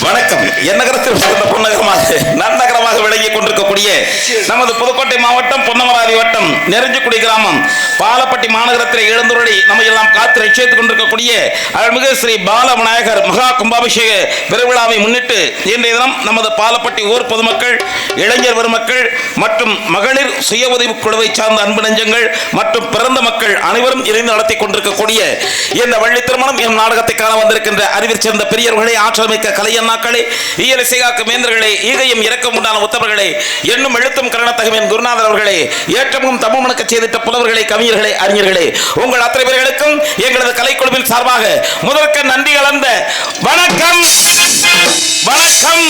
வணக்கம். எந்நகரத்தில் சிறந்த பொன்னகரமாக நன்னகரமாக விளங்கிக் கொண்டிருக்கக்கூடிய நமது புதுக்கோட்டை மாவட்டம் பொன்னமராதி வட்டம் நெருஞ்சிக்குடி கிராமம் பாலப்பட்டி மாநகரத்தில் எழுந்துருளி நம்ம எல்லாம் காத்து ரட்சித்துக் கொண்டிருக்கக்கூடிய அருள்மிகு ஸ்ரீ பால விநாயகர் மகா கும்பாபிஷேக பெருவிழாவை முன்னிட்டு இன்றைய தினம் நமது பாலப்பட்டி ஊர் பொதுமக்கள், இளைஞர் பெருமக்கள் மற்றும் மகளிர் சுய உதவி குழுவை சார்ந்த அன்பு நெஞ்சங்கள் மற்றும் பிறந்த மக்கள் அனைவரும் இணைந்து நடத்தி கொண்டிருக்கக்கூடிய இந்த வள்ளி திருமணம் என் நாடகத்தை காண வந்திருக்கின்ற அறிவிற் சேர்ந்த பெரியவர்களே, ஆற்றல் மிக்க கலையண்ணாக்களே, இயல் இசைகாக்கு மேந்தர்களே, ஈகையும் இறக்கம் உண்டான உத்தவர்களே, எண்ணும் எழுத்தும் கரணத்தகவின் குருநாதர் அவர்களே, ஏற்றமும் தமிழ்மணக்க செய்திட்ட புலவர்களே, கவிஞர்களே, அறிஞர்களே, உங்கள் அத்தனை பேர்களுக்கும் எங்களது கலைக்குழுவின் சார்பாக முதற்க நன்றி கலந்த வணக்கம் வணக்கம்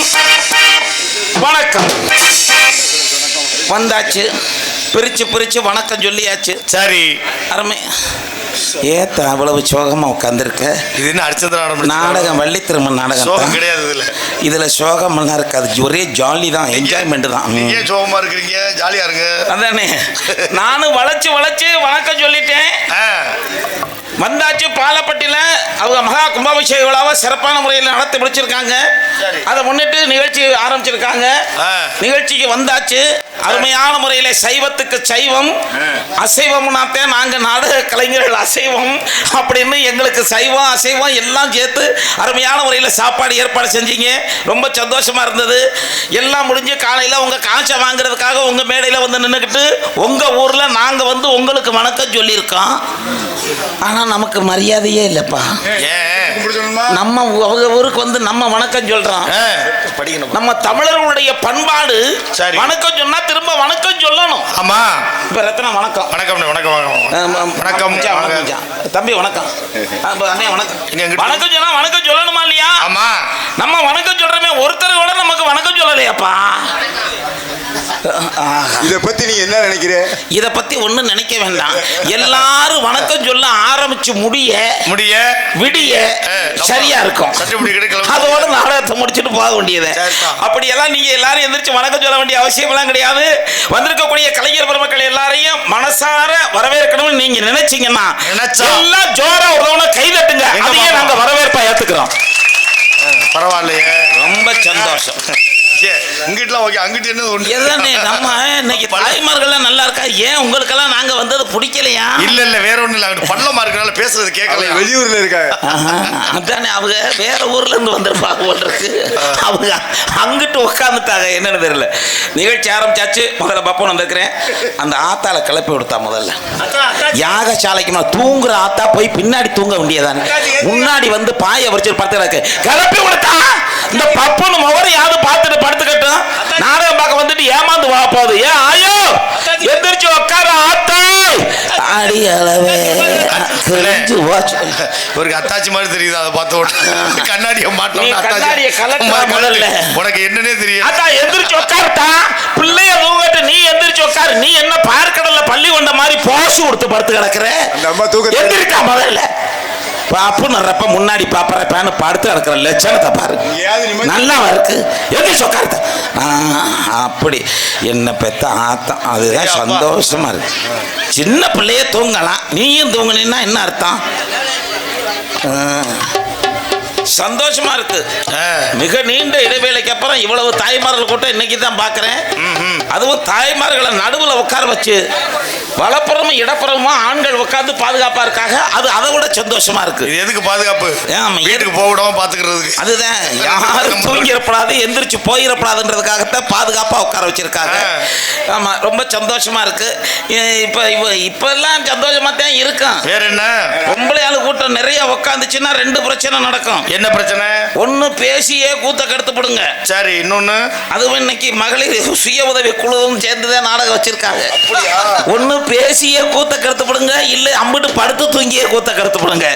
வணக்கம். வந்தாச்சு, பிரிச்சு வணக்கம் சொல்லியாச்சு. சரி, அருமை. ஏத்த அவ்வளவு சோகமா உட்காந்துருக்க. இது என்ன அடிச்சது நாடகம், வள்ளி திருமண நாடகம். சோகம் கிடையாது இதுல சோகமெல்லாம் இருக்காது, ஒரே ஜாலி தான், என்ஜாய்மெண்ட் தான். நீங்க சோகமா இருக்கிறீங்க, ஜாலியா இருங்க. அதானே, நானும் வளைச்சு வணக்கம் சொல்லிட்டேன். வந்தாச்சு. பாலப்பட்டியில் அவங்க மகா கும்பாபிஷேக விழாவை சிறப்பான முறையில் நடத்தி முடிச்சிருக்காங்க. அதை முன்னிட்டு நிகழ்ச்சி ஆரம்பிச்சிருக்காங்க. நிகழ்ச்சிக்கு வந்தாச்சு. அருமையான முறையில் சைவத்துக்கு சைவம், அசைவம்னாத்தே நாங்கள் நாடக கலைஞர்கள் அசைவம் அப்படின்னு எங்களுக்கு சைவம் அசைவம் எல்லாம் சேர்த்து அருமையான முறையில் சாப்பாடு ஏற்பாடு செஞ்சீங்க. ரொம்ப சந்தோஷமா இருந்தது. எல்லாம் முடிஞ்சு காலையில் உங்கள் காய்ச்சல் வாங்குறதுக்காக உங்கள் மேடையில் வந்து நின்றுக்கிட்டு உங்கள் ஊரில் நாங்கள் வந்து உங்களுக்கு வணக்கம் சொல்லியிருக்கோம். ஆனால் நமக்கு மரியாதையே இல்லைப்பா. நம்ம அவங்க ஊருக்கு வந்து நம்ம வணக்கம் சொல்றோம். நம்ம தமிழர்களுடைய பண்பாடு வணக்கம் சொன்னா திரும்ப வணக்கம் சொல்லணும். ஆமா, இப்ப ரத்னா வணக்கம். வணக்கம் வணக்கம் வணக்கம் தம்பி வணக்கம். அண்ணே வணக்கம். வணக்கம் சொன்னா வணக்கம் சொல்லணுமா இல்லையா? ஆமா, நம்ம வணக்கம் சொல்றோமே, ஒருத்தர் கூட நமக்கு வணக்கம் சொல்லலையாப்பா. இதை பத்தி நீ என்ன நினைக்கிற? இதை பத்தி ஒண்ணும் நினைக்க வேண்டாம். எல்லாரும் வணக்கம் சொல்ல ஆரம்பிச்சு விடிய சரியா இருக்கும். அதோட நாடகத்தை முடிச்சுட்டு போக வேண்டியது. அப்படியெல்லாம் நீங்க எல்லாரும் எந்திரிச்சு வணக்கம் சொல்ல வேண்டிய அவசியம் எல்லாம் கிடையாது. வந்திருக்கக்கூடிய கலைஞர் பெருமக்கள் எல்லாரையும் மனசார வரவேற்கணும்னு நீங்க நினைச்சீங்கன்னா எல்லாம் ஜோரா ஒரு கை தட்டுங்க. அதையே நாங்க வரவேற்பா ஏத்துக்கிறோம். பரவாயில்லையே, ரொம்ப சந்தோஷம். நம்ம இன்னைக்கு தாய்மார்கள்லாம் நல்லா இருக்கா? ஏன் உங்களுக்கெல்லாம் நாங்க வந்தது பிடிக்கலையா? இல்ல வேற ஒண்ணு இல்ல, பள்ளமா இருக்கனால பேசுறது கேட்கல. வெளியூர்ல இருக்காங்க. அதானே, அவங்க வேற ஊர்ல இருந்து வந்திருப்பாங்க போல இருக்கு. அவங்க அங்கிட்டு உட்காந்துட்டாங்க, என்னன்னு தெரியல. நிகழ்ச்சி ஆரம்பிச்சாச்சு. முதல்ல பப்பன் வந்திருக்கிறேன். அந்த ஆத்தால கிளப்பி விடுத்தா. முதல்ல யாகசாலைக்கு தூங்குற ஆத்தா போய் பின்னாடி தூங்க வேண்டியதானே, முன்னாடி வந்து பாய வச்சு படுத்து கிளப்பி விடுத்தா. இந்த பப்பனு முகரை யாரும் பார்த்துட்டு படுத்துக்கட்டும். நாடகம் பார்க்க வந்துட்டு ஏமாந்து வா போகுது. ஏன் ஆயோ எந்திரிச்சு உட்கார ஆத்தா அடி அளவே ஒரு அத்தாச்சி மாதிரி தெரியுது. அதை பார்த்து கண்ணாடியை மாட்டோம். உனக்கு என்னன்னே தெரியும். அத்தா எந்திரிச்சு உட்காருட்டா. பிள்ளைய தூங்கட்டு நீ எந்திரிச்சு உட்காரு. நீ என்ன பார்க்கடல்ல பள்ளி கொண்ட மாதிரி போசு கொடுத்து படுத்து கிடக்குற. எந்திரிக்கா முதல்ல. பாப்பு நறப்ப முன்னாடி பாப்பறப்பான்னு படுத்து கிடக்குற லட்சணத்தை பாரு. நல்லா இருக்கு. எது சொக்கார்த்த அப்படி என்ன பெத்த ஆத்தம். அதுதான் சந்தோஷமா இருக்கு. சின்ன பிள்ளைய தூங்கலாம், நீயும் தூங்கினா என்ன அர்த்தம்? சந்தோஷமா இருக்கு. மிக நீண்ட இடைவேளைக்கு அப்புறம் இவ்வளவு தாய்மார்கள் கூட்டம் இன்னைக்கு தான் பார்க்கிறேன். அதுவும் தாய்மார்களை நடுவில் உட்கார வச்சு வலப்புறமும் இடப்புறமும் ஆண்கள் உட்கார்ந்து பாதுகாப்பா இருக்காங்க. அது அதை விட சந்தோஷமா இருக்கு. எதுக்கு பாதுகாப்பு? வீட்டுக்கு போக பாத்துக்கிறது. அதுதான், யாரும் தூங்கிடப்படாது, எந்திரிச்சு போயிடப்படாதுன்றதுக்காகத்தான் பாதுகாப்பா உட்கார வச்சிருக்காங்க. ஆமா, ரொம்ப சந்தோஷமா இருக்கு. இப்ப எல்லாம் சந்தோஷமா தான் இருக்கும். வேற என்ன, பொம்பளை ஆளு கூட்டம் நிறைய உட்காந்துச்சுன்னா ரெண்டு பிரச்சனை நடக்கும். என்ன பிரச்சனை? ஒன்னு பேசியே கூத்த கெடுத்து போடுங்க. சரி, இன்னொன்னு அதுவும் இன்னைக்கு மகளிர் சுய உதவி குழுவும் சேர்ந்துதான் நாடகம் வச்சிருக்காங்க. ஒன்னு பேசியே கூத்த கெடுத்து போடுங்க, இல்ல அம்பிட்டு படுத்து தூங்கியே கூத்த கெடுத்து போடுங்க.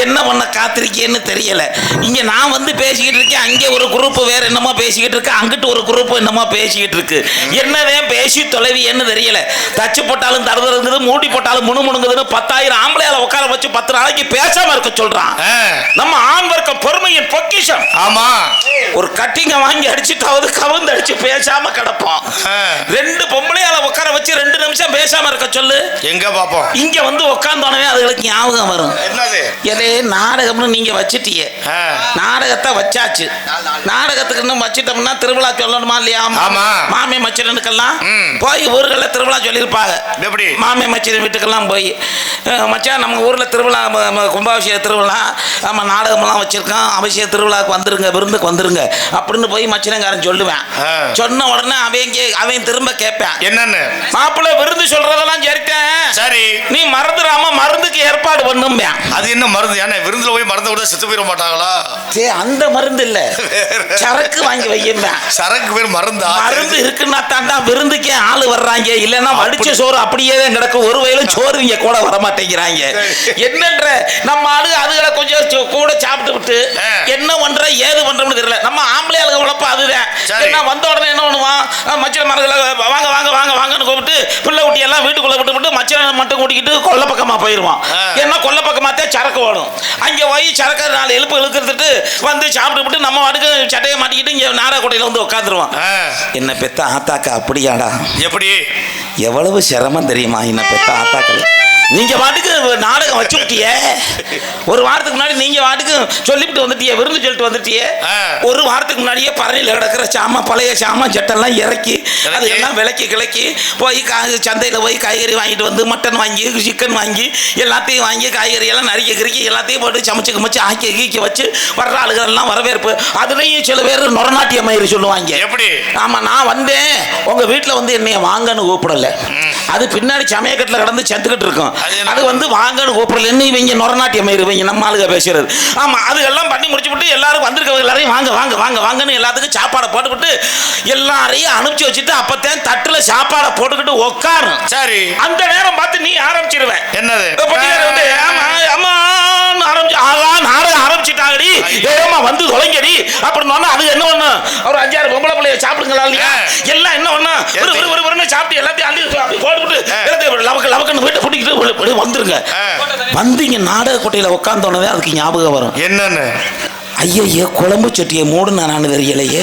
என்ன பண்ண காத்திருக்கேன்னு தெரியல. இங்க நான் வந்து பேசிக்கிட்டு இருக்கேன், அங்கே ஒரு குரூப் வேற என்னமோ பேசிக்கிட்டு இருக்கு, அங்கிட்டு ஒரு குரூப் என்னமோ பேசிக்கிட்டு இருக்கு. என்னதான் பேசி தொலைவி என்ன தெரியல. தச்சு போட்டாலும் தருதுங்குது, மூடி போட்டாலும் முணுமுணுங்குதுன்னு 10,000 ஆம்பளையால உட்கார வச்சு 10 நாளைக்கு பேசாம இருக்க சொல்றான். நம்ம ஆண் வர்க்கம் பொறுமையின் பொக்கிஷம். ஆமா, ஒரு கட்டிங்க வாங்கி அடிச்சுட்டாவது கவுந்து அடிச்சு பேசாம கிடப்போம். ரெண்டு பொம்பளையால உட்கார வச்சு 2 நிமிஷம் பேசாம இருக்க சொல்லு, எங்க பாப்போம். இங்க வந்து உட்காந்தோடனே அதுகளுக்கு ஞாபகம் வரும். என்னது எதே நாடகம்னு நீங்க வச்சிட்டியே, நாடகத்தை வச்சாச்சு. நாடகத்துக்கு இன்னும் வச்சிட்டோம்னா திருவிழா சொல்லணுமா இல்லையா? ஆமா. மாமே மச்சனுக்கெல்லாம் போய் ஊர்களில் திருவிழா சொல்லியிருப்பாங்க. எப்படி? மாமே மச்சன் வீட்டுக்கெல்லாம் போய் மச்சான் நம்ம ஊர்ல திருவிழா கும்பாபிஷேக திருவிழா, நம்ம நாடகமெல்லாம் வச்சிருக்கோம், அபிஷேக திருவிழாவுக்கு வந்துருங்க, விருந்துக்கு வந்துருங்க அப்படின்னு போய் மச்சனங்காரன் சொல்லுவேன். சொன்ன உடனே அவன் திரும்ப கேட்பேன், என்னன்னு? மாப்பிள்ளை விருந்து சொல்றதெல்லாம் சரிட்டேன், சரி நீ மறந்துடாம மருந்துக்கு ஏற்பாடு பண்ணும். அது என்ன மருந்து? ஏன்னா விருந்துல போய் மருந்து விட செத்து போயிட மாட்டாங்களா? அந்த மருந்து இல்ல, சரக்கு வாங்கி வையும்பேன். சரக்கு பேர் மருந்தா? மருந்து இருக்குன்னா தாண்டா விருந்துக்கே ஆளு வர்றாங்க, இல்லன்னா வடிச்ச சோறு அப்படியே தான் கிடக்கும், ஒரு வயலும் சோறு இங்க கூட வர மாட்டேங்கிறாங்க. என்னன்ற நம்ம ஆளு அதுகளை கொஞ்சம் கூட சாப்பிட்டு விட்டு என்ன பண்ற ஏது பண்றோம்னு தெரியல. நம்ம ஆம்பளை ஆளுங்க உழப்ப அதுதான். என்ன வந்த உடனே என்ன பண்ணுவான், மச்சன மரங்களை வாங்க வாங்க வாங்க வாங்கன்னு கூப்பிட்டு பிள்ளை குட்டி எல்லாம் வீட்டுக்குள்ள விட்டு மச்சனை மட்டும் கூட்டிக்கிட்டு கொல்ல பக்கமா போயிருவான். ஏன்னா கொல்ல பக்கமாத்தே சரக்கு ஓடும். அங்க போய் சரக்கு 4 எழுப்பு இழுக்கிறதுட்டு வந்து சாப்பிட்டு நம்ம வாட்டுக்கு சட்டையை மாட்டிக்கிட்டு இங்க நாடகோட்டையில வந்து உட்காந்துருவான். என்ன பெத்த ஆத்தாக்கா அப்படியாடா? எப்படி? எவ்வளவு சிரமம் தெரியுமா என்ன பெத்த ஆத்தாக்கள்? நீங்க வாட்டுக்கு நாடகம் வச்சு விட்டியே, ஒரு வாரத்துக்கு முன்னாடி நீங்க வாட்டுக்கு சொல்லிவிட்டு வந்துட்டியே, விருந்து சொல்லிட்டு வந்துட்டியே, ஒரு வாரத்துக்கு முன்னாடியே பறையில் கிடக்கிற சாமான், பழைய சாமான் சட்டெல்லாம் இறக்கி அதெல்லாம் விளக்கி கிளக்கி போய் சந்தையில் போய் காய்கறி வாங்கிட்டு வந்து மட்டன் வாங்கி சிக்கன் வாங்கி எல்லாத்தையும் வாங்கி காய்கறி எல்லாம் நறுக்கி கிறுக்கி எல்லாத்தையும் போட்டு சமைச்சு ஆக்கி கீக்கி வச்சு வர்ற ஆளுகள் எல்லாம் வரவேற்பு. அதுலேயும் சில பேர் நொரநாட்டிய மயிறு சொல்லுவாங்க. எப்படி? ஆமா, நான் வந்தேன் உங்க வீட்டில் வந்து என்னைய வாங்கன்னு கூப்பிடல, அது பின்னாடி சமயக்கட்டில் கடந்து செத்துக்கிட்டு இருக்கும், அது வந்து வாங்கன்னு கூப்பிடலன்னு இவங்க நொரநாட்டிய மயிறு இவங்க நம்ம ஆளுக பேசுறது. ஆமா, அதுக்கெல்லாம் பண்ணி முடிச்சு விட்டு எல்லாரும் வந்திருக்க எல்லாரையும் வாங்க வாங்க வாங்க வாங்கன்னு எல்லாத்துக்கும் சாப்பாடை போட்டுக்கிட்டு எல்லாரையும் அனுப்பிச்சு வச்சுட்டு அப்பத்தான் தட்டுல சாப்பாடை போட்டுக்கிட்டு உட்காரும். சரி, அந்த நேரம் பார்த்து நீ ஆரம்பிச்சிருவேன். என்னது? நாடகம் ஆரம்பிச்சுட்டாங்கடி, ஏமா வந்து தொலைங்கடி அப்படின்னு அது என்ன ஒண்ணு, ஒரு 5-6 பொம்பளை பிள்ளைய சாப்பிடுங்களா இல்லையா, எல்லாம் என்ன ஒண்ணு சாப்பிட்டு எல்லாத்தையும் அள்ளி போட்டுவிட்டு எல்லாத்தையும் லவக்கன்னு வீட்டை கூட்டிக்கிட்டு வந்துருங்க. வந்து இங்க நாடக கோட்டையில உட்கார்ந்தோன்னே அதுக்கு ஞாபகம் வரும். என்னன்னு? ஐயோ குழம்பு சட்டியை மூடுனானு தெரியலையே,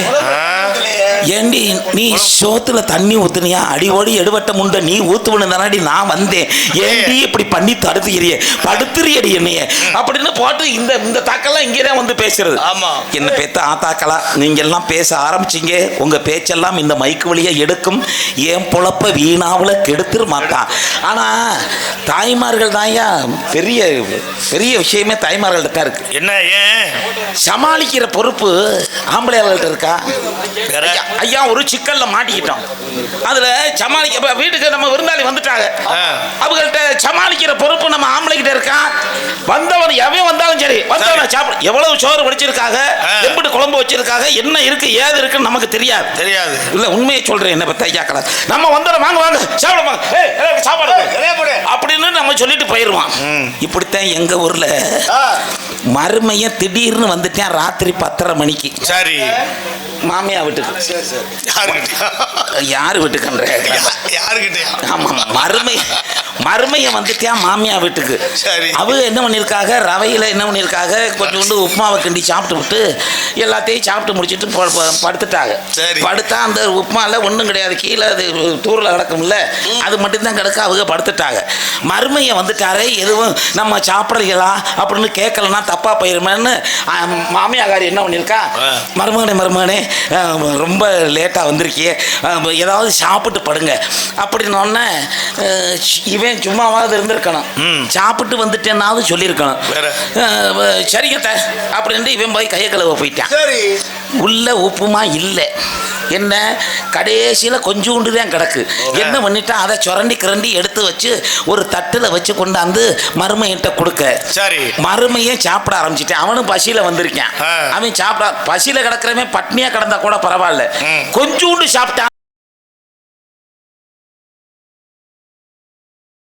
ஏண்டி நீ சோத்துல தண்ணி ஊத்துனியா, அடிவோடி எடுவட்ட முண்ட நீ ஊத்துவனு தானாடி நான் வந்தேன், ஏண்டி இப்படி பண்ணி தடுத்துக்கிறியே படுத்துறியடி என்னைய அப்படின்னு போட்டு இந்த தாக்கெல்லாம் இங்கேதான் வந்து பேசுறது. ஆமா, என்ன பேத்த ஆத்தாக்களா நீங்க எல்லாம் பேச ஆரம்பிச்சிங்க, உங்க பேச்செல்லாம் இந்த மைக்கு வழியா எடுக்கும், ஏன் பொழப்ப வீணாவுல கெடுத்துரு மாட்டான். ஆனா தாய்மார்கள் தாயா பெரிய பெரிய விஷயமே தாய்மார்கள்ட்ட தான் இருக்கு. என்ன? ஏன்? சமாளிக்கிற பொறுப்பு ஆம்பளையாளர்கள்ட்ட இருக்கா? ஐயா ஒரு சிக்கல்ல மாட்டிக்கிட்டோம், அதுல சமாளிக்க வீட்டுக்கு நம்ம விருந்தாளி வந்துட்டாங்க, அவங்கள்ட்ட சமாளிக்கிற பொறுப்பு நம்ம ஆம்பளைகிட்ட இருக்கா? வந்தவன் எவன் வந்தாலும் சரி வந்தவன சாப்பிட, எவ்வளவு சோறு வடிச்சிருக்காங்க, எப்படி குழம்பு வச்சிருக்காங்க, என்ன இருக்கு ஏது இருக்குன்னு நமக்கு தெரியாது. இல்ல உண்மையை சொல்றேன், என்ன பத்த ஐயாக்கள நம்ம வந்தோம் வாங்க வாங்க சாப்பிடுவாங்க சாப்பாடு அப்படின்னு நம்ம சொல்லிட்டு போயிருவான். இப்படித்தான் எங்க ஊர்ல மருமையன் திடீர்னு வந்துட்டேன் ராத்திரி 10:30 மணிக்கு. சரி, மாமியா வீட்டுக்கு. யாரு வீட்டுக்குன்ற? யாருக்கிட்ட? ஆமா, மருமைய வந்துட்டான் மாமியா வீட்டுக்கு. அவங்க என்ன பண்ணிருக்காங்க, ரவையில என்ன பண்ணிருக்காங்க, கொஞ்சோண்டு உப்புமாவை கிண்டி சாப்பிட்டு விட்டு எல்லாத்தையும் சாப்பிட்டு முடிச்சுட்டு படுத்துட்டாங்க. படுத்தா அந்த உப்புமால ஒன்றும் கிடையாது, கீழே அது தூரில் கிடக்கும்ல, அது மட்டும்தான் கிடக்கு, அவங்க படுத்துட்டாங்க. மருமைய வந்துட்டாரே எதுவும் நம்ம சாப்பிட்றீங்களா அப்படின்னு கேட்கலன்னா தப்பா போயிருமேன்னு மாமியாக்காரி என்ன பண்ணிருக்கா, மருமகனே ரொம்ப லேட்டாக வந்திருக்கியே, ஏதாவது சாப்பிட்டு படுங்க அப்படின்னோடனே இவன் சும்மாவாவது இருந்திருக்கணும், சாப்பிட்டு வந்துட்டேன்னாவது சொல்லியிருக்கணும். சரிங்க அப்படின்ட்டு இவன் போய் கையை கழுவ போயிட்டான். உள்ள உப்புமா இல்லை, என்ன கடைசியில் கொஞ்சோண்டு தான் கிடக்கு. என்ன பண்ணிட்டான், அதை சுரண்டி எடுத்து வச்சு ஒரு தட்டில் வச்சு கொண்டாந்து மருமையிட்ட கொடுக்க, மருமையை சாப்பிட ஆரம்பிச்சிட்டேன். அவனும் பசியில் வந்திருக்கான், அவன் சாப்பிட பசியில் கிடக்கிறவன் பட்னியாக கிடந்தா கூட பரவாயில்ல, கொஞ்சோண்டு சாப்பிட்டான்.